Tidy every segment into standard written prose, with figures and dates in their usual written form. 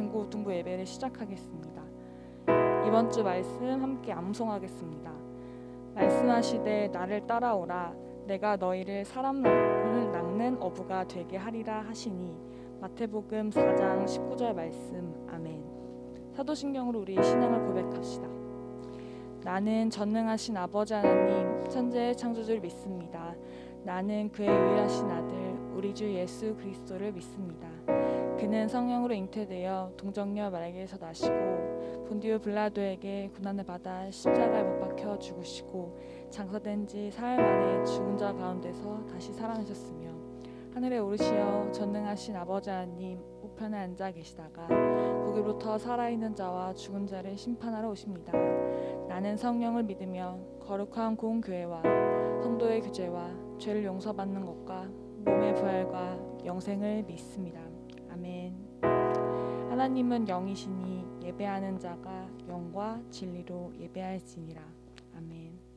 중고등부 예배를 시작하겠습니다. 이번 주 말씀 함께 암송하겠습니다. 말씀하시되 나를 따라오라 내가 너희를 사람을 낚는 어부가 되게 하리라 하시니 마태복음 4장 19절 말씀. 아멘. 사도신경으로 우리의 신앙을 고백합시다. 나는 전능하신 아버지 하나님 천지의 창조주를 믿습니다. 나는 그의 유일하신 아들 우리 주 예수 그리스도를 믿습니다. 그는 성령으로 잉태되어 동정녀 마리아에게서 나시고 본디오 빌라도에게 고난을 받아 십자가에 못 박혀 죽으시고 장사된 지 사흘 만에 죽은 자 가운데서 다시 살아나셨으며 하늘에 오르시어 전능하신 아버지 하나님 우편에 앉아 계시다가 거기로부터 살아있는 자와 죽은 자를 심판하러 오십니다. 나는 성령을 믿으며 거룩한 공교회와 성도의 교제와 죄를 용서받는 것과 몸의 부활과 영생을 믿습니다. 아멘. 하나님은 영이시니 예배하는 자가 영과 진리로 예배할지니라. 아멘.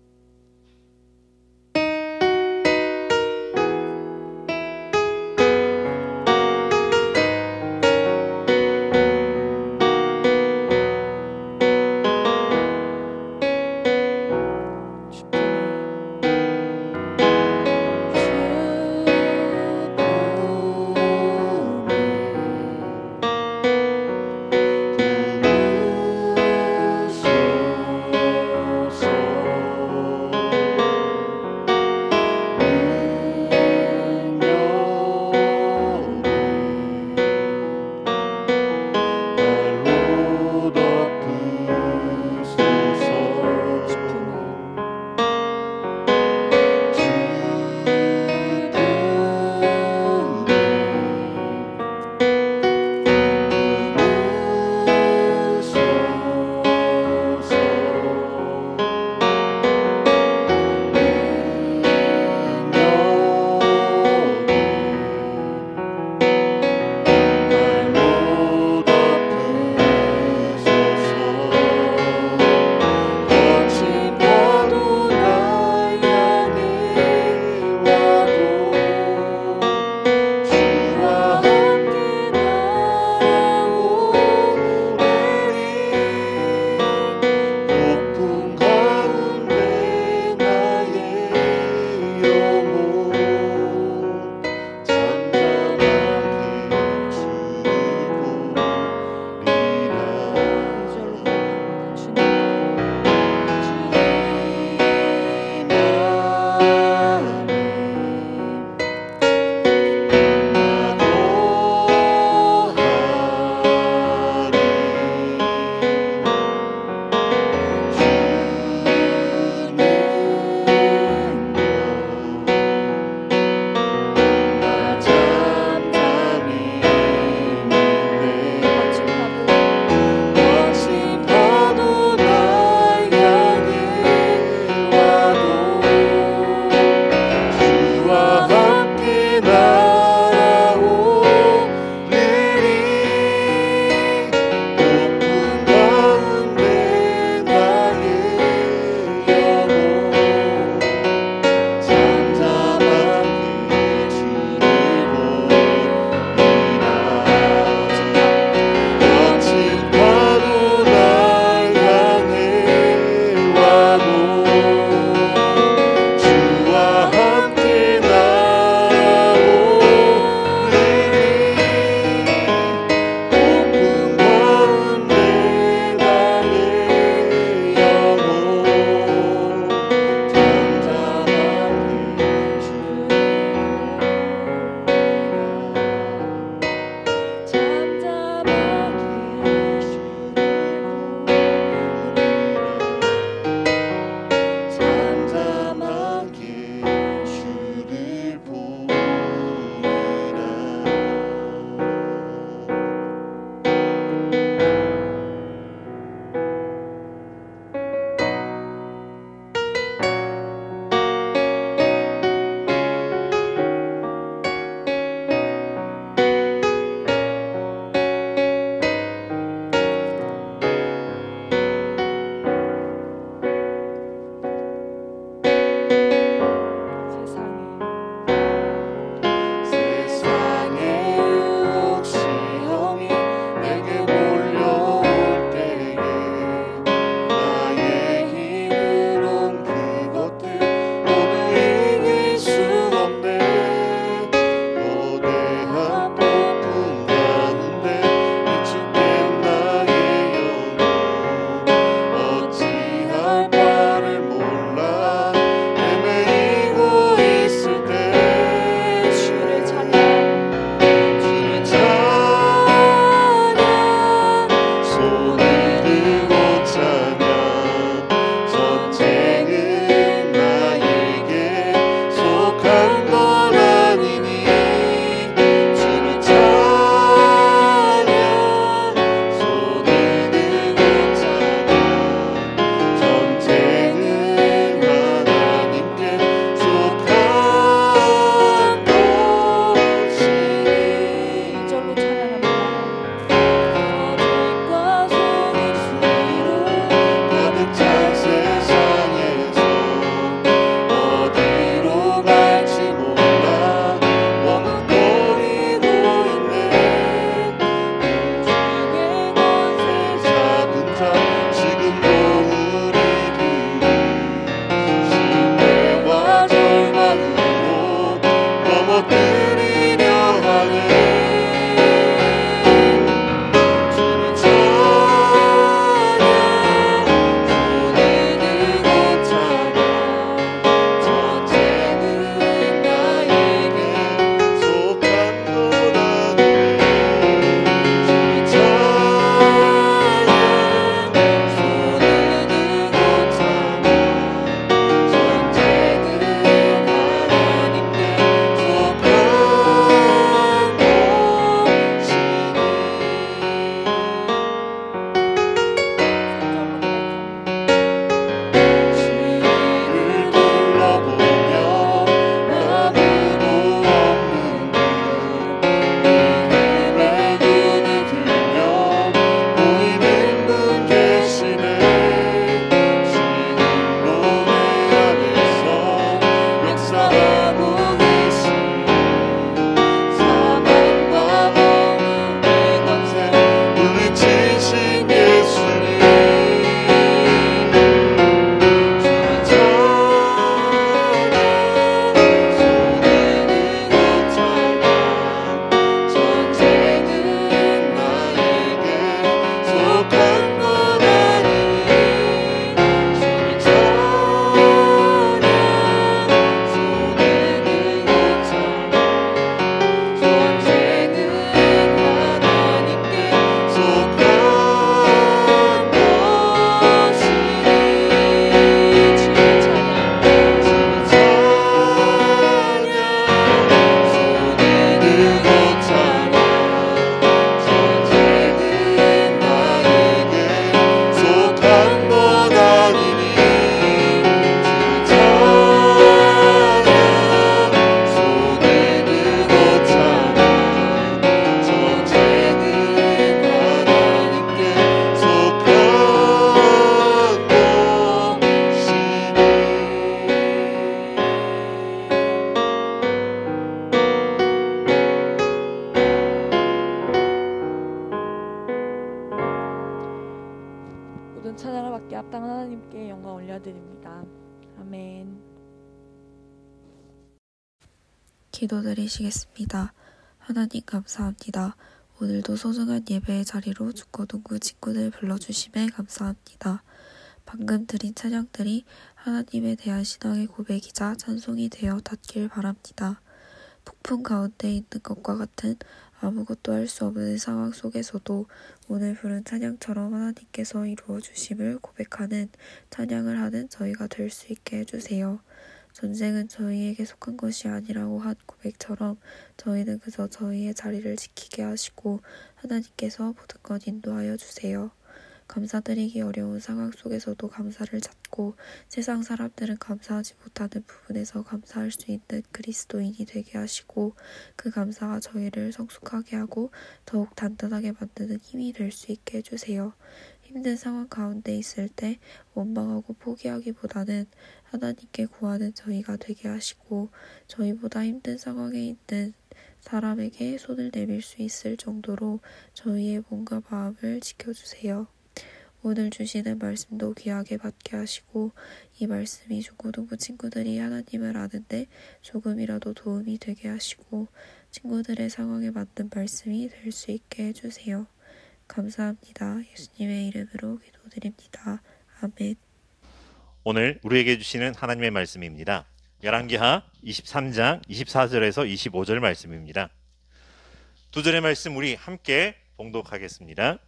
기도드리시겠습니다. 하나님 감사합니다. 오늘도 소중한 예배의 자리로 축구동구 친구들 불러주심에 감사합니다. 방금 드린 찬양들이 하나님에 대한 신앙의 고백이자 찬송이 되어 닿길 바랍니다. 폭풍 가운데 있는 것과 같은 아무것도 할 수 없는 상황 속에서도 오늘 부른 찬양처럼 하나님께서 이루어 주심을 고백하는 찬양을 하는 저희가 될 수 있게 해주세요. 전쟁은 저희에게 속한 것이 아니라고 한 고백처럼 저희는 그저 저희의 자리를 지키게 하시고 하나님께서 모든 것 인도하여 주세요. 감사드리기 어려운 상황 속에서도 감사를 찾고 세상 사람들은 감사하지 못하는 부분에서 감사할 수 있는 그리스도인이 되게 하시고 그 감사가 저희를 성숙하게 하고 더욱 단단하게 만드는 힘이 될 수 있게 해주세요. 힘든 상황 가운데 있을 때 원망하고 포기하기보다는 하나님께 구하는 저희가 되게 하시고 저희보다 힘든 상황에 있는 사람에게 손을 내밀 수 있을 정도로 저희의 몸과 마음을 지켜주세요. 오늘 주시는 말씀도 귀하게 받게 하시고 이 말씀이 중고등부 친구들이 하나님을 아는데 조금이라도 도움이 되게 하시고 친구들의 상황에 맞는 말씀이 될 수 있게 해주세요. 감사합니다. 예수님의 이름으로 기도드립니다. 아멘. 오늘 우리에게 주시는 하나님의 말씀입니다. 열왕기하 23장 24절에서 25절 말씀입니다. 두 절의 말씀 우리 함께 봉독하겠습니다.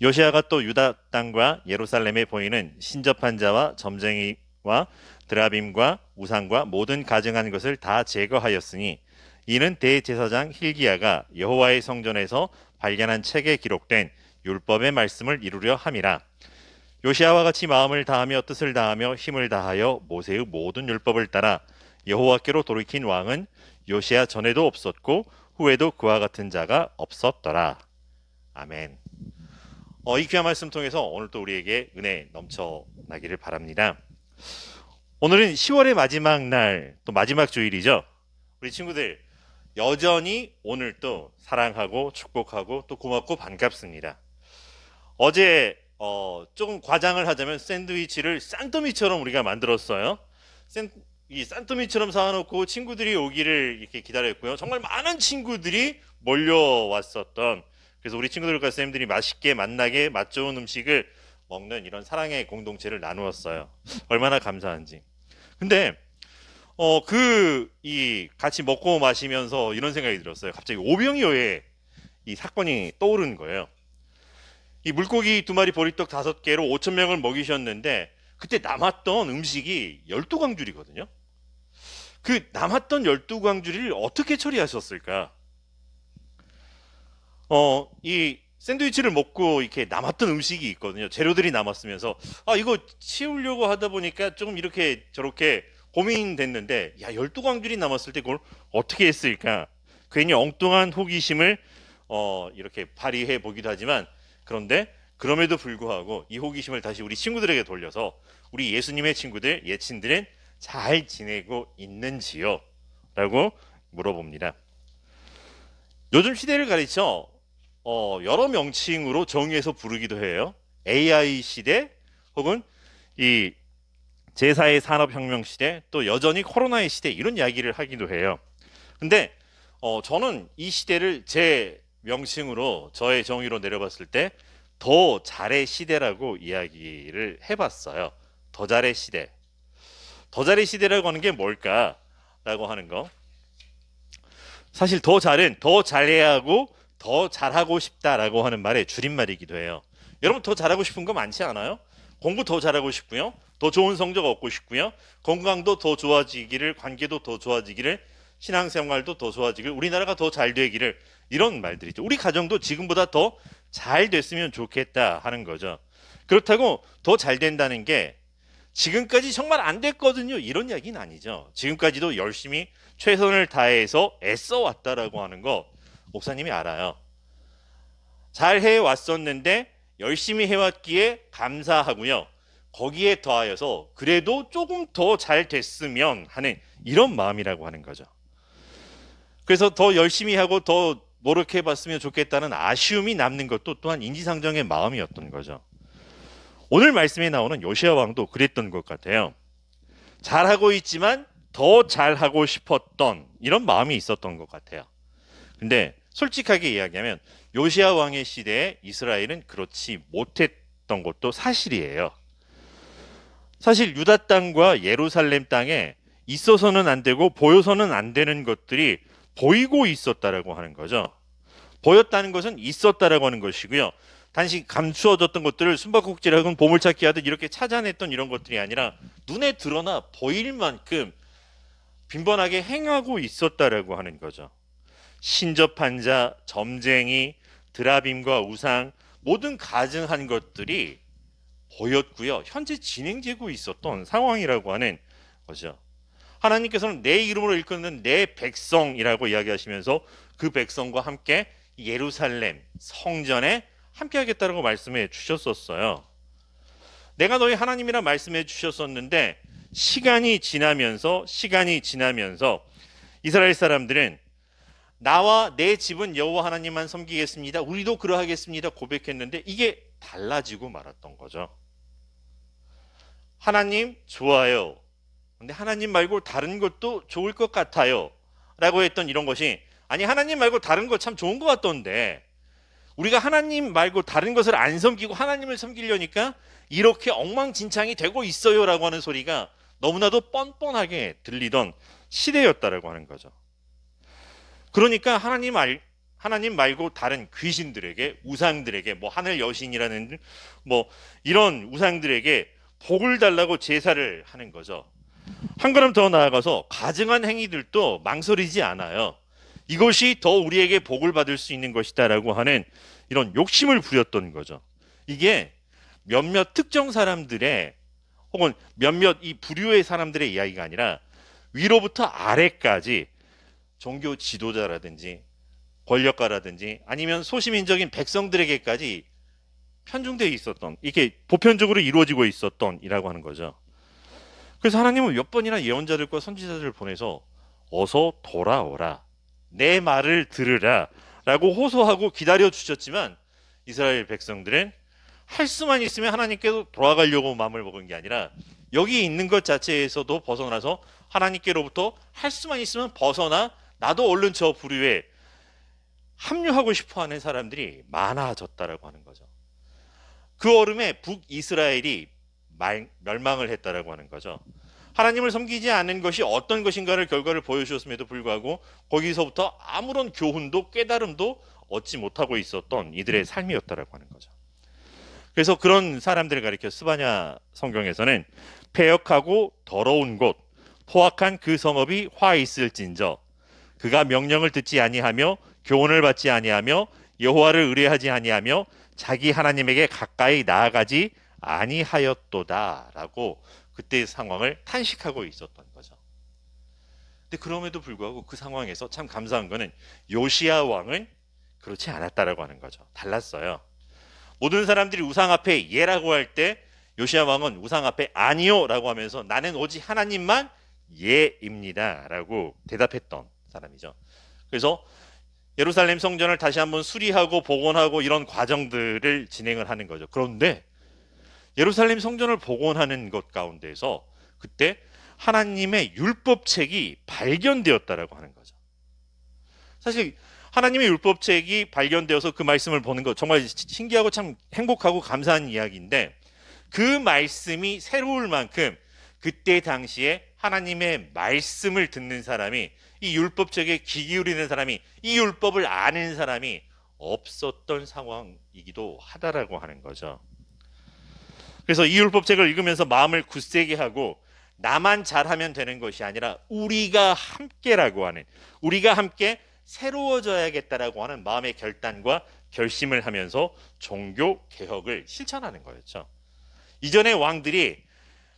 요시아가 또 유다 땅과 예루살렘에 보이는 신접한 자와 점쟁이와 드라빔과 우상과 모든 가증한 것을 다 제거하였으니 이는 대제사장 힐기야가 여호와의 성전에서 발견한 책에 기록된 율법의 말씀을 이루려 함이라. 요시아와 같이 마음을 다하며 뜻을 다하며 힘을 다하여 모세의 모든 율법을 따라 여호와께로 돌이킨 왕은 요시아 전에도 없었고 후에도 그와 같은 자가 없었더라. 아멘. 이 귀한 말씀 통해서 오늘 또 우리에게 은혜 넘쳐나기를 바랍니다. 오늘은 10월의 마지막 날, 또 마지막 주일이죠. 우리 친구들 여전히 오늘 또 사랑하고 축복하고 또 고맙고 반갑습니다. 어제 조금 과장을 하자면 샌드위치를 쌍더미처럼 우리가 만들었어요. 이 쌍더미처럼 사놓고 친구들이 오기를 이렇게 기다렸고요. 정말 많은 친구들이 몰려왔었던, 그래서 우리 친구들과 쌤들이 맛있게 맛나게 맛 좋은 음식을 먹는 이런 사랑의 공동체를 나누었어요. 얼마나 감사한지. 근데 같이 먹고 마시면서 이런 생각이 들었어요. 갑자기 오병이어의 이 사건이 떠오르는 거예요. 이 물고기 2마리 보리떡 5개로 5,000명을 먹이셨는데 그때 남았던 음식이 12광줄이거든요. 그 남았던 12광줄을 어떻게 처리하셨을까? 이 샌드위치를 먹고 이렇게 남았던 음식이 있거든요. 재료들이 남았으면서 이거 치우려고 하다 보니까 조금 이렇게 저렇게 고민됐는데 12광줄이 남았을 때 그걸 어떻게 했을까? 괜히 엉뚱한 호기심을 이렇게 발휘해 보기도 하지만 그런데 그럼에도 불구하고 이 호기심을 다시 우리 친구들에게 돌려서 우리 예수님의 친구들, 예친들은 잘 지내고 있는지요? 라고 물어봅니다. 요즘 시대를 가리쳐 여러 명칭으로 정의해서 부르기도 해요. AI 시대 혹은 이 제4의 산업혁명 시대, 또 여전히 코로나의 시대, 이런 이야기를 하기도 해요. 근데 저는 이 시대를 제 명칭으로, 저의 정의로 내려봤을 때 더 잘의 시대라고 이야기를 해봤어요. 더 잘의 시대. 더 잘의 시대라고 하는 게 뭘까라고 하는 거. 사실 더 잘은 더 잘해야 하고 더 잘하고 싶다라고 하는 말의 줄임말이기도 해요. 여러분 더 잘하고 싶은 거 많지 않아요? 공부 더 잘하고 싶고요. 더 좋은 성적 얻고 싶고요. 건강도 더 좋아지기를, 관계도 더 좋아지기를, 신앙생활도 더 좋아지기를, 우리나라가 더 잘 되기를, 이런 말들이죠. 우리 가정도 지금보다 더 잘 됐으면 좋겠다 하는 거죠. 그렇다고 더 잘 된다는 게 지금까지 정말 안 됐거든요, 이런 이야기는 아니죠. 지금까지도 열심히 최선을 다해서 애써 왔다라고 하는 거 목사님이 알아요. 잘 해왔었는데 열심히 해왔기에 감사하고요. 거기에 더하여서 그래도 조금 더 잘 됐으면 하는 이런 마음이라고 하는 거죠. 그래서 더 열심히 하고 더 노력해봤으면 좋겠다는 아쉬움이 남는 것도 또한 인지상정의 마음이었던 거죠. 오늘 말씀에 나오는 요시아 왕도 그랬던 것 같아요. 잘하고 있지만 더 잘하고 싶었던 이런 마음이 있었던 것 같아요. 근데 솔직하게 이야기하면 요시야 왕의 시대에 이스라엘은 그렇지 못했던 것도 사실이에요. 사실 유다 땅과 예루살렘 땅에 있어서는 안 되고 보여서는 안 되는 것들이 보이고 있었다라고 하는 거죠. 보였다는 것은 있었다라고 하는 것이고요. 단지 감추어졌던 것들을 숨바꼭질하건 보물찾기 하듯 이렇게 찾아냈던 이런 것들이 아니라 눈에 드러나 보일 만큼 빈번하게 행하고 있었다라고 하는 거죠. 신접한 자, 점쟁이, 드라빔과 우상 모든 가증한 것들이 보였고요. 현재 진행되고 있었던 상황이라고 하는 거죠. 하나님께서는 내 이름으로 일컫는 내 백성이라고 이야기하시면서 그 백성과 함께 예루살렘 성전에 함께 하겠다라고 말씀해 주셨었어요. 내가 너희 하나님이라 말씀해 주셨었는데 시간이 지나면서 이스라엘 사람들은 나와 내 집은 여호와 하나님만 섬기겠습니다. 우리도 그러하겠습니다. 고백했는데 이게 달라지고 말았던 거죠. 하나님 좋아요. 근데 하나님 말고 다른 것도 좋을 것 같아요. 라고 했던 이런 것이 아니 하나님 말고 다른 거 참 좋은 것 같던데 우리가 하나님 말고 다른 것을 안 섬기고 하나님을 섬기려니까 이렇게 엉망진창이 되고 있어요 라고 하는 소리가 너무나도 뻔뻔하게 들리던 시대였다라고 하는 거죠. 그러니까 하나님 말고 다른 귀신들에게 우상들에게 뭐 하늘 여신이라는 뭐 이런 우상들에게 복을 달라고 제사를 하는 거죠. 한 걸음 더 나아가서 가증한 행위들도 망설이지 않아요. 이것이 더 우리에게 복을 받을 수 있는 것이다라고 하는 이런 욕심을 부렸던 거죠. 이게 몇몇 특정 사람들의 혹은 몇몇 이 부류의 사람들의 이야기가 아니라 위로부터 아래까지 종교 지도자라든지 권력가라든지 아니면 소시민적인 백성들에게까지 편중되어 있었던 이게 보편적으로 이루어지고 있었던 이라고 하는 거죠. 그래서 하나님은 몇 번이나 예언자들과 선지자들을 보내서 어서 돌아오라 내 말을 들으라 라고 호소하고 기다려 주셨지만 이스라엘 백성들은 할 수만 있으면 하나님께로 돌아가려고 마음을 먹은 게 아니라 여기 있는 것 자체에서도 벗어나서 하나님께로부터 할 수만 있으면 벗어나 나도 얼른 저 부류에 합류하고 싶어하는 사람들이 많아졌다라고 하는 거죠. 그 얼음에 북이스라엘이 멸망을 했다라고 하는 거죠. 하나님을 섬기지 않은 것이 어떤 것인가를 결과를 보여주셨음에도 불구하고 거기서부터 아무런 교훈도 깨달음도 얻지 못하고 있었던 이들의 삶이었다라고 하는 거죠. 그래서 그런 사람들을 가리켜 스바냐 성경에서는 패역하고 더러운 곳 포악한 그 성읍이 화 있을진저 그가 명령을 듣지 아니하며 교훈을 받지 아니하며 여호와를 의뢰하지 아니하며 자기 하나님에게 가까이 나아가지 아니하였도다라고 그때의 상황을 탄식하고 있었던 거죠. 근데 그럼에도 불구하고 그 상황에서 참 감사한 거는 요시야 왕은 그렇지 않았다라고 하는 거죠. 달랐어요. 모든 사람들이 우상 앞에 예라고 할 때 요시야 왕은 우상 앞에 아니요라고 하면서 나는 오직 하나님만 예입니다라고 대답했던 사람이죠. 그래서 예루살렘 성전을 다시 한번 수리하고 복원하고 이런 과정들을 진행을 하는 거죠. 그런데 예루살렘 성전을 복원하는 것 가운데서 그때 하나님의 율법책이 발견되었다라고 하는 거죠. 사실 하나님의 율법책이 발견되어서 그 말씀을 보는 것 정말 신기하고 참 행복하고 감사한 이야기인데 그 말씀이 새로울 만큼 그때 당시에 하나님의 말씀을 듣는 사람이 이 율법책에 귀 기울이는 사람이 이 율법을 아는 사람이 없었던 상황이기도 하다라고 하는 거죠. 그래서 이 율법책을 읽으면서 마음을 굳세게 하고 나만 잘하면 되는 것이 아니라 우리가 함께라고 하는 우리가 함께 새로워져야겠다라고 하는 마음의 결단과 결심을 하면서 종교 개혁을 실천하는 거였죠. 이전의 왕들이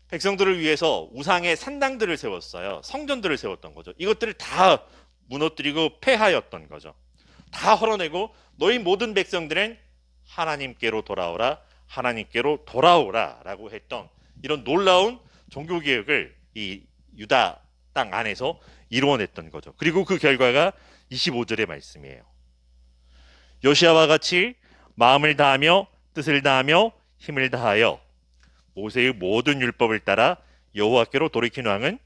백성들을 위해서 우상의 산당들을 세웠어요. 성전들을 세웠던 거죠. 이것들을 다 무너뜨리고 폐하였던 거죠. 다 헐어내고 너희 모든 백성들은 하나님께로 돌아오라 하나님께로 돌아오라 라고 했던 이런 놀라운 종교개혁을 이 유다 땅 안에서 이루어냈던 거죠. 그리고 그 결과가 25절의 말씀이에요. 요시아와 같이 마음을 다하며 뜻을 다하며 힘을 다하여 모세의 모든 율법을 따라 여호와께로 돌이킨 왕은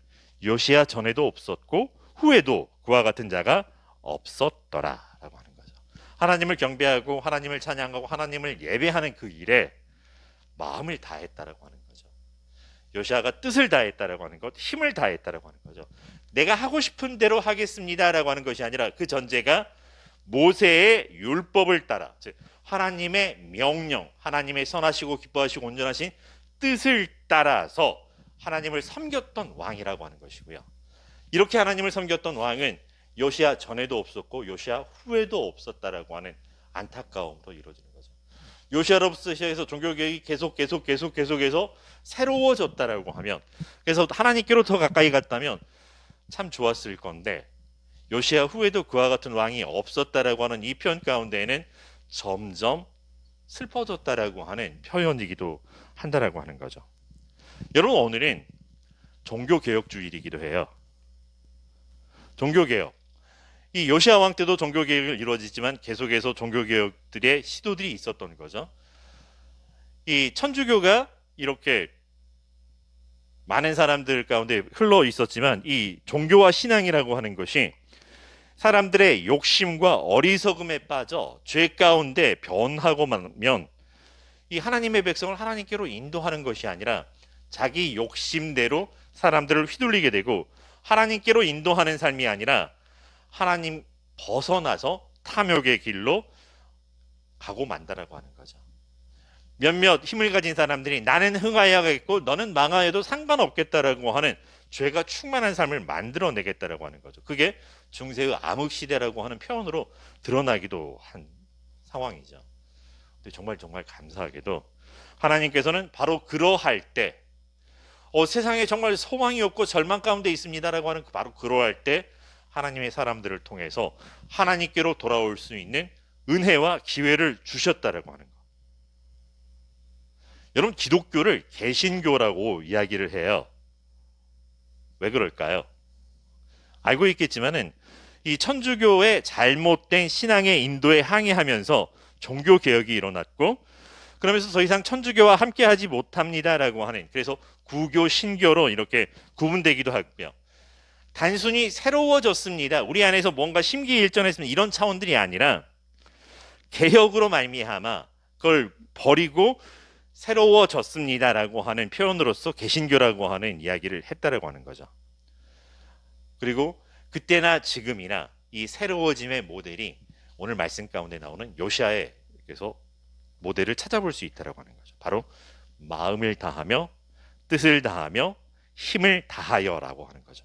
요시야 전에도 없었고 후에도 그와 같은 자가 없었더라라고 하는 거죠. 하나님을 경배하고 하나님을 찬양하고 하나님을 예배하는 그 일에 마음을 다했다라고 하는 거죠. 요시야가 뜻을 다했다라고 하는 것, 힘을 다했다라고 하는 거죠. 내가 하고 싶은 대로 하겠습니다라고 하는 것이 아니라 그 전제가 모세의 율법을 따라, 즉 하나님의 명령, 하나님의 선하시고 기뻐하시고 온전하신 뜻을 따라서 하나님을 섬겼던 왕이라고 하는 것이고요. 이렇게 하나님을 섬겼던 왕은 요시야 전에도 없었고 요시야 후에도 없었다라고 하는 안타까움으로 이루어지는 거죠. 요시야로부터 시작해서 종교개혁이 계속해서 새로워졌다라고 하면, 그래서 하나님께로 더 가까이 갔다면 참 좋았을 건데, 요시야 후에도 그와 같은 왕이 없었다라고 하는 이 표현 가운데에는 점점 슬퍼졌다라고 하는 표현이기도 한다라고 하는 거죠. 여러분, 오늘은 종교개혁 주일이기도 해요. 종교개혁. 이 요시야 왕 때도 종교개혁이 이루어지지만 계속해서 종교개혁들의 시도들이 있었던 거죠. 이 천주교가 이렇게 많은 사람들 가운데 흘러 있었지만 이 종교와 신앙이라고 하는 것이 사람들의 욕심과 어리석음에 빠져 죄 가운데 변하고만 이 하나님의 백성을 하나님께로 인도하는 것이 아니라 자기 욕심대로 사람들을 휘둘리게 되고, 하나님께로 인도하는 삶이 아니라 하나님 벗어나서 탐욕의 길로 가고 만다라고 하는 거죠. 몇몇 힘을 가진 사람들이 나는 흥하여야겠고 너는 망하여도 상관없겠다라고 하는 죄가 충만한 삶을 만들어내겠다라고 하는 거죠. 그게 중세의 암흑시대라고 하는 표현으로 드러나기도 한 상황이죠. 근데 정말 감사하게도 하나님께서는 바로 그러할 때, 세상에 정말 소망이 없고 절망 가운데 있습니다라고 하는 바로 그러할 때 하나님의 사람들을 통해서 하나님께로 돌아올 수 있는 은혜와 기회를 주셨다라고 하는 거. 여러분, 기독교를 개신교라고 이야기를 해요. 왜 그럴까요? 알고 있겠지만은 이 천주교의 잘못된 신앙의 인도에 항의하면서 종교 개혁이 일어났고, 그러면서 더 이상 천주교와 함께하지 못합니다라고 하는, 그래서 구교, 신교로 이렇게 구분되기도 하고요. 단순히 새로워졌습니다, 우리 안에서 뭔가 심기일전했습니다, 이런 차원들이 아니라 개혁으로 말미암아 그걸 버리고 새로워졌습니다라고 하는 표현으로서 개신교라고 하는 이야기를 했다라고 하는 거죠. 그리고 그때나 지금이나 이 새로워짐의 모델이 오늘 말씀 가운데 나오는 요시야의 그래서 모델을 찾아볼 수 있다라고 하는 거죠. 바로 마음을 다하며 뜻을 다하며 힘을 다하여라고 하는 거죠.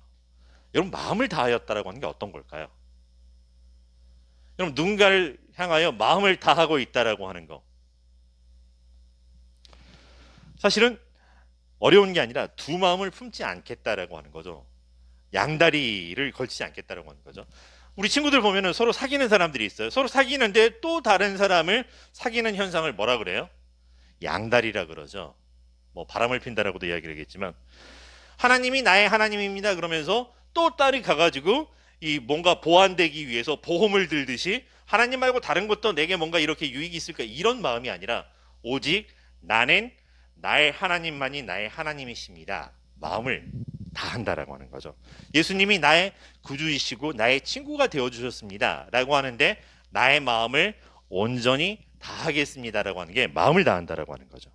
여러분, 마음을 다하였다라고 하는 게 어떤 걸까요? 여러분, 누군가를 향하여 마음을 다하고 있다라고 하는 거, 사실은 어려운 게 아니라 두 마음을 품지 않겠다라고 하는 거죠. 양다리를 걸치지 않겠다라고 하는 거죠. 우리 친구들 보면은 서로 사귀는 사람들이 있어요. 서로 사귀는데 또 다른 사람을 사귀는 현상을 뭐라 그래요? 양다리라 그러죠. 뭐 바람을 핀다라고도 이야기를 하겠지만, 하나님이 나의 하나님입니다 그러면서 또 딸이 가가지고 이 뭔가 보완되기 위해서 보험을 들듯이 하나님 말고 다른 것도 내게 뭔가 이렇게 유익이 있을까, 이런 마음이 아니라 오직 나는 나의 하나님만이 나의 하나님이십니다, 마음을 다한다라고 하는 거죠. 예수님이 나의 구주이시고 나의 친구가 되어주셨습니다 라고 하는데 나의 마음을 온전히 다하겠습니다라고 하는 게 마음을 다한다라고 하는 거죠.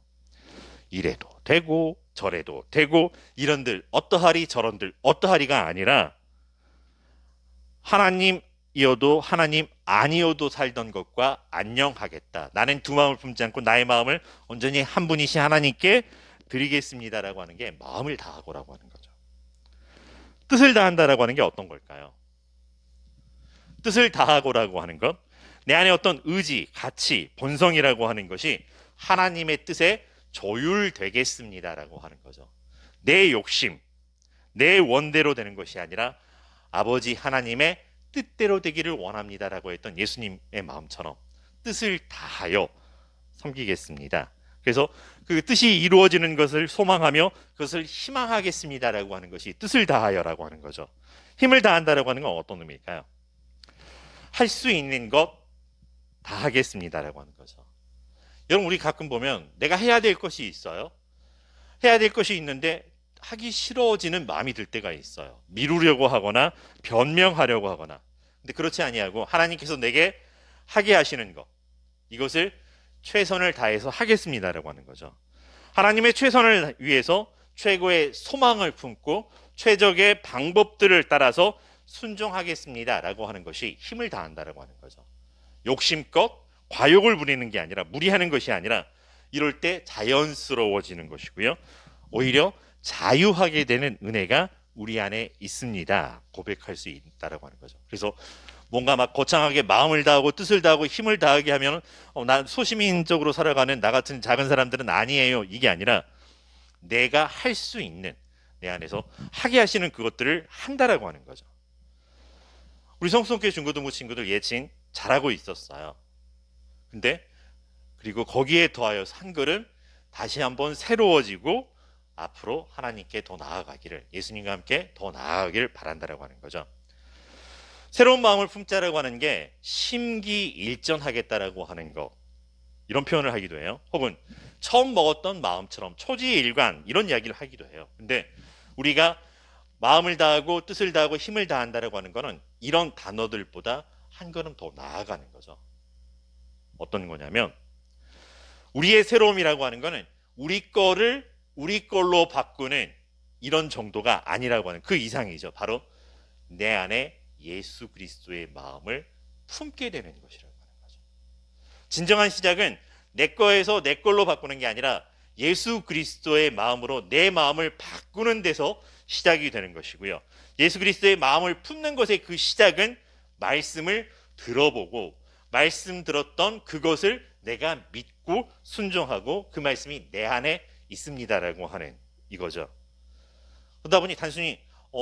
이래도 되고 저래도 되고 이런들 어떠하리 저런들 어떠하리가 아니라 하나님이어도 하나님 아니어도 살던 것과 안녕하겠다, 나는 두 마음을 품지 않고 나의 마음을 온전히 한 분이신 하나님께 드리겠습니다라고 하는 게 마음을 다하고라고 하는 거죠. 뜻을 다한다라고 하는 게 어떤 걸까요? 뜻을 다하고라고 하는 것, 내 안에 어떤 의지, 가치, 본성이라고 하는 것이 하나님의 뜻에 조율되겠습니다라고 하는 거죠. 내 욕심, 내 원대로 되는 것이 아니라 아버지 하나님의 뜻대로 되기를 원합니다라고 했던 예수님의 마음처럼 뜻을 다하여 섬기겠습니다. 그래서 그 뜻이 이루어지는 것을 소망하며 그것을 희망하겠습니다라고 하는 것이 뜻을 다하여라고 하는 거죠. 힘을 다한다라고 하는 건 어떤 의미일까요? 할 수 있는 것 다 하겠습니다라고 하는 거죠. 여러분, 우리 가끔 보면 내가 해야 될 것이 있어요. 해야 될 것이 있는데 하기 싫어지는 마음이 들 때가 있어요. 미루려고 하거나 변명하려고 하거나. 근데 그렇지 아니하고 하나님께서 내게 하게 하시는 것, 이것을 최선을 다해서 하겠습니다라고 하는 거죠. 하나님의 최선을 위해서 최고의 소망을 품고 최적의 방법들을 따라서 순종하겠습니다라고 하는 것이 힘을 다한다라고 하는 거죠. 욕심껏 과욕을 부리는 게 아니라, 무리하는 것이 아니라 이럴 때 자연스러워지는 것이고요. 오히려 자유하게 되는 은혜가 우리 안에 있습니다. 고백할 수 있다라고 하는 거죠. 그래서 뭔가 막 거창하게 마음을 다하고 뜻을 다하고 힘을 다하게 하면 난 소시민적으로 살아가는 나 같은 작은 사람들은 아니에요. 이게 아니라 내가 할 수 있는, 내 안에서 하게 하시는 그것들을 한다라고 하는 거죠. 우리 성수동교회 중고등부 친구들 예칭 잘하고 있었어요. 근데 그리고 거기에 더하여 한 걸음 다시 한번 새로워지고 앞으로 하나님께 더 나아가기를, 예수님과 함께 더 나아가기를 바란다라고 하는 거죠. 새로운 마음을 품자라고 하는 게 심기일전하겠다라고 하는 거, 이런 표현을 하기도 해요. 혹은 처음 먹었던 마음처럼 초지일관, 이런 이야기를 하기도 해요. 근데 우리가 마음을 다하고 뜻을 다하고 힘을 다한다라고 하는 거는 이런 단어들보다 한 걸음 더 나아가는 거죠. 어떤 거냐면, 우리의 새로움이라고 하는 거는 우리 거를 우리 걸로 바꾸는 이런 정도가 아니라고 하는, 그 이상이죠. 바로 내 안에 예수 그리스도의 마음을 품게 되는 것이라고 하는 거죠. 진정한 시작은 내 거에서 내 걸로 바꾸는 게 아니라 예수 그리스도의 마음으로 내 마음을 바꾸는 데서 시작이 되는 것이고요. 예수 그리스도의 마음을 품는 것의 그 시작은 말씀을 들어보고 말씀 들었던 그것을 내가 믿고 순종하고 그 말씀이 내 안에 있습니다라고 하는 이거죠. 그러다 보니 단순히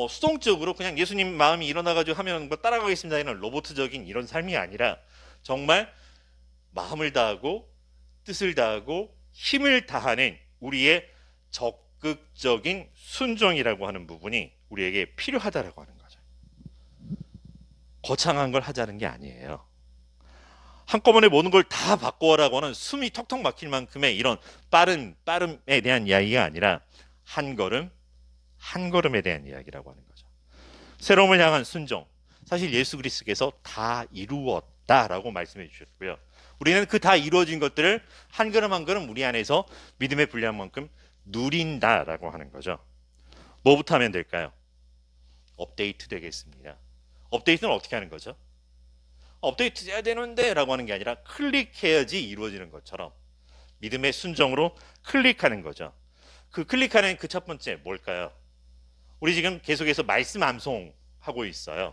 수동적으로 그냥 예수님 마음이 일어나가지고 하면 뭐 따라가겠습니다 이런 로보트적인 이런 삶이 아니라 정말 마음을 다하고 뜻을 다하고 힘을 다하는 우리의 적극적인 순종이라고 하는 부분이 우리에게 필요하다라고 하는 거죠. 거창한 걸 하자는 게 아니에요. 한꺼번에 모든 걸 다 바꿔라고 하는 숨이 턱턱 막힐 만큼의 이런 빠름에 대한 이야기가 아니라 한 걸음 한 걸음에 대한 이야기라고 하는 거죠. 새로움을 향한 순종, 사실 예수 그리스도께서 다 이루었다라고 말씀해 주셨고요. 우리는 그 다 이루어진 것들을 한 걸음 한 걸음 우리 안에서 믿음의 분량 만큼 누린다라고 하는 거죠. 뭐부터 하면 될까요? 업데이트 되겠습니다. 업데이트는 어떻게 하는 거죠? 업데이트 해야 되는데 라고 하는 게 아니라 클릭해야지 이루어지는 것처럼 믿음의 순종으로 클릭하는 거죠. 그 클릭하는 그 첫 번째 뭘까요? 우리 지금 계속해서 말씀 암송하고 있어요.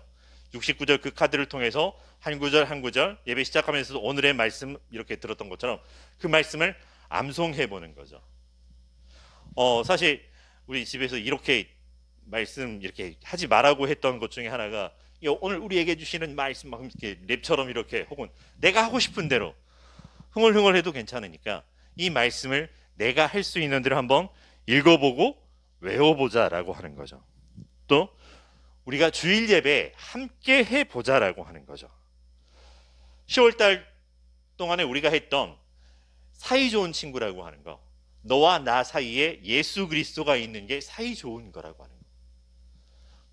69절 그 카드를 통해서 한 구절 한 구절 예배 시작하면서도 오늘의 말씀 이렇게 들었던 것처럼 그 말씀을 암송해 보는 거죠. 사실 우리 집에서 이렇게 말씀 이렇게 하지 말라고 했던 것 중에 하나가 오늘 우리에게 주시는 말씀 막 이렇게 랩처럼 이렇게 혹은 내가 하고 싶은 대로 흥얼흥얼해도 괜찮으니까 이 말씀을 내가 할 수 있는 대로 한번 읽어보고 외워보자라고 하는 거죠. 또 우리가 주일 예배 함께 해보자라고 하는 거죠. 10월달 동안에 우리가 했던 사이 좋은 친구라고 하는 거, 너와 나 사이에 예수 그리스도가 있는 게 사이 좋은 거라고 하는 거.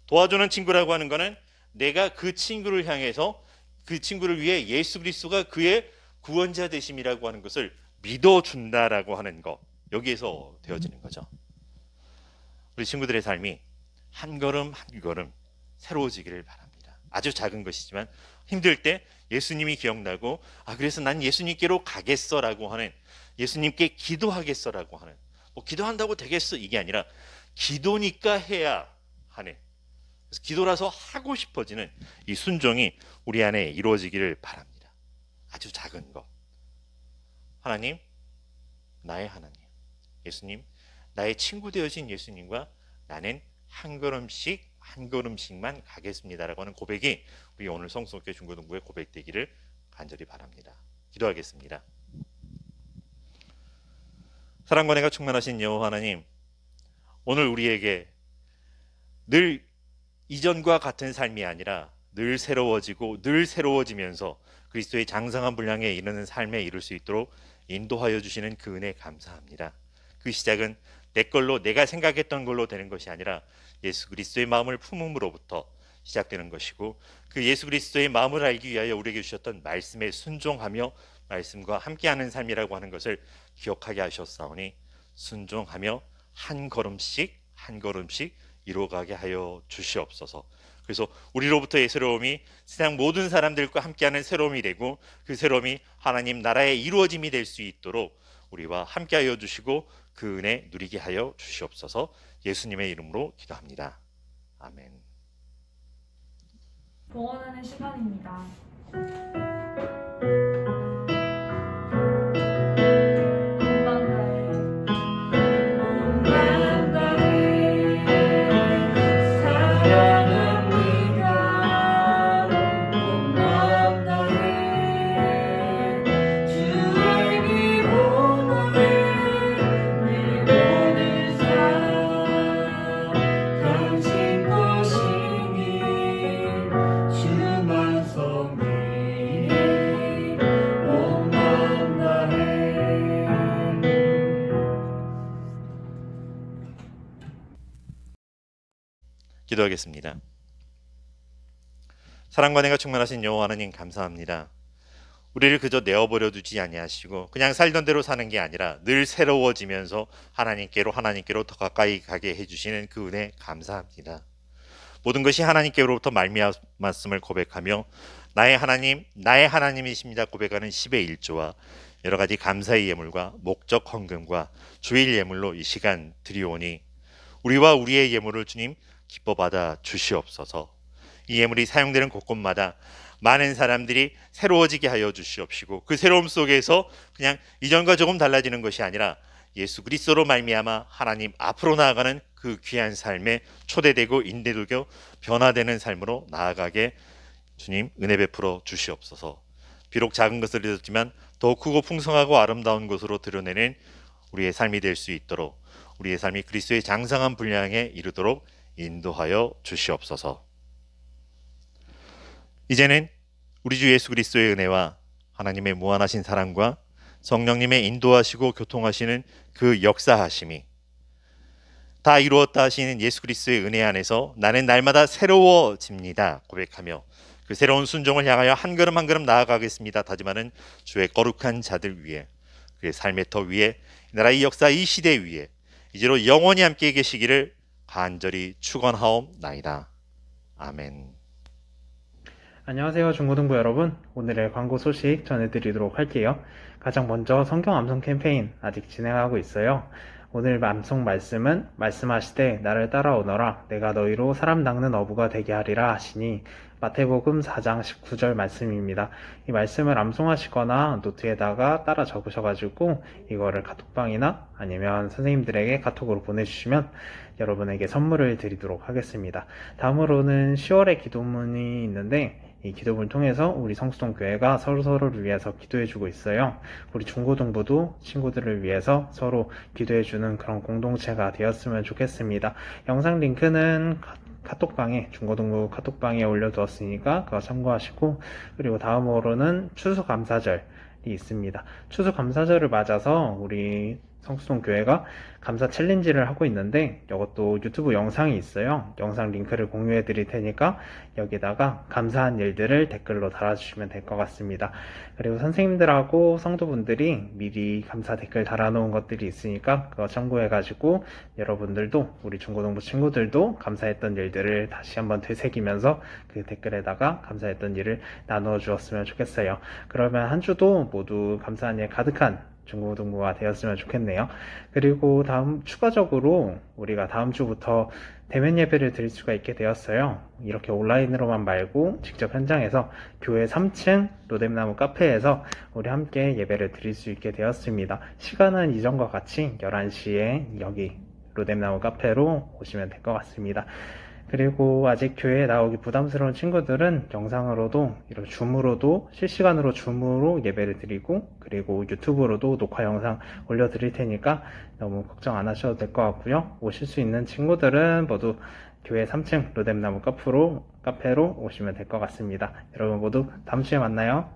도와주는 친구라고 하는 거는 내가 그 친구를 향해서 그 친구를 위해 예수 그리스도가 그의 구원자 되심이라고 하는 것을 믿어준다라고 하는 것, 여기에서 되어지는 거죠. 우리 친구들의 삶이 한 걸음 한 걸음 새로워지기를 바랍니다. 아주 작은 것이지만 힘들 때 예수님이 기억나고 그래서 난 예수님께로 가겠어라고 하는, 예수님께 기도하겠어라고 하는, 뭐 기도한다고 되겠어 이게 아니라 기도니까 해야 하는, 그래서 기도라서 하고 싶어지는 이 순종이 우리 안에 이루어지기를 바랍니다. 아주 작은 것. 하나님, 나의 하나님, 예수님, 나의 친구 되어진 예수님과 나는 한 걸음씩만 가겠습니다라고 하는 고백이 우리 오늘 성수교회 중고등부의 고백되기를 간절히 바랍니다. 기도하겠습니다. 사랑과 은혜가 충만하신 여호와 하나님, 오늘 우리에게 늘 이전과 같은 삶이 아니라 늘 새로워지고 늘 새로워지면서 그리스도의 장성한 분량에 이르는 삶에 이룰 수 있도록 인도하여 주시는 그 은혜 감사합니다. 그 시작은 내 걸로 내가 생각했던 걸로 되는 것이 아니라 예수 그리스도의 마음을 품음으로부터 시작되는 것이고, 그 예수 그리스도의 마음을 알기 위하여 우리에게 주셨던 말씀에 순종하며 말씀과 함께하는 삶이라고 하는 것을 기억하게 하셨사오니 순종하며 한 걸음씩 한 걸음씩 이루어가게 하여 주시옵소서. 그래서 우리로부터의 새로움이 세상 모든 사람들과 함께하는 새로움이 되고, 그 새로움이 하나님 나라의 이루어짐이 될 수 있도록 우리와 함께하여 주시고 그 은혜 누리게 하여 주시옵소서. 예수님의 이름으로 기도합니다. 아멘. 봉헌하는 시간입니다. 기도하겠습니다. 사랑과 은혜가 충만하신 여호와 하나님, 감사합니다. 우리를 그저 내어버려 두지 아니하시고 그냥 살던 대로 사는 게 아니라 늘 새로워지면서 하나님께로 더 가까이 가게 해주시는 그 은혜 감사합니다. 모든 것이 하나님께로부터 말미암았음을 고백하며 나의 하나님이십니다 고백하는 10의 1조와 여러 가지 감사의 예물과 목적 헌금과 주일 예물로 이 시간 드리오니 우리와 우리의 예물을 주님 기뻐 받아 주시옵소서. 이 예물이 사용되는 곳곳마다 많은 사람들이 새로워지게 하여 주시옵시고, 그 새로움 속에서 그냥 이전과 조금 달라지는 것이 아니라 예수 그리스도로 말미암아 하나님 앞으로 나아가는 그 귀한 삶에 초대되고 인도되고 변화되는 삶으로 나아가게 주님 은혜 베풀어 주시옵소서. 비록 작은 것을 드렸지만 더 크고 풍성하고 아름다운 것으로 드러내는 우리의 삶이 될 수 있도록, 우리의 삶이 그리스도의 장성한 분량에 이르도록 인도하여 주시옵소서. 이제는 우리 주 예수 그리스도의 은혜와 하나님의 무한하신 사랑과 성령님의 인도하시고 교통하시는 그 역사하심이 다 이루었다 하시는 예수 그리스도의 은혜 안에서 나는 날마다 새로워집니다 고백하며 그 새로운 순종을 향하여 한 걸음 한 걸음 나아가겠습니다 다짐하는 주의 거룩한 자들 위에, 그의 삶의 터 위에, 나라의 역사 이 시대 위에 이제로 영원히 함께 계시기를 간절히 축원하옵나이다. 아멘. 안녕하세요, 중고등부 여러분. 오늘의 광고 소식 전해드리도록 할게요. 가장 먼저 성경 암송 캠페인 아직 진행하고 있어요. 오늘 암송 말씀은 말씀하시되 나를 따라오너라 내가 너희로 사람 낚는 어부가 되게 하리라 하시니 마태복음 4장 19절 말씀입니다. 이 말씀을 암송하시거나 노트에다가 따라 적으셔가지고 이거를 카톡방이나 아니면 선생님들에게 카톡으로 보내주시면 여러분에게 선물을 드리도록 하겠습니다. 다음으로는 10월에 기도문이 있는데 이 기도문을 통해서 우리 성수동 교회가 서로를 위해서 기도해주고 있어요. 우리 중고등부도 친구들을 위해서 서로 기도해주는 그런 공동체가 되었으면 좋겠습니다. 영상 링크는 카톡방에, 중고등부 카톡방에 올려두었으니까 그거 참고하시고, 그리고 다음으로는 추수감사절이 있습니다. 추수감사절을 맞아서 우리 성수동 교회가 감사 챌린지를 하고 있는데 이것도 유튜브 영상이 있어요. 영상 링크를 공유해 드릴 테니까 여기다가 감사한 일들을 댓글로 달아주시면 될 것 같습니다. 그리고 선생님들하고 성도분들이 미리 감사 댓글 달아놓은 것들이 있으니까 그거 참고해 가지고 여러분들도, 우리 중고등부 친구들도 감사했던 일들을 다시 한번 되새기면서 그 댓글에다가 감사했던 일을 나누어 주었으면 좋겠어요. 그러면 한 주도 모두 감사한 일 가득한 중고등부가 되었으면 좋겠네요. 그리고 추가적으로 우리가 다음 주부터 대면 예배를 드릴 수가 있게 되었어요. 이렇게 온라인으로만 말고 직접 현장에서 교회 3층 로뎀나무 카페에서 우리 함께 예배를 드릴 수 있게 되었습니다. 시간은 이전과 같이 11시에 여기 로뎀나무 카페로 오시면 될 것 같습니다. 그리고 아직 교회에 나오기 부담스러운 친구들은 영상으로도, 이런 줌으로도, 실시간으로 줌으로 예배를 드리고, 그리고 유튜브로도 녹화 영상 올려드릴 테니까 너무 걱정 안 하셔도 될 것 같고요. 오실 수 있는 친구들은 모두 교회 3층 로뎀나무 카페로 오시면 될 것 같습니다. 여러분 모두 다음 주에 만나요.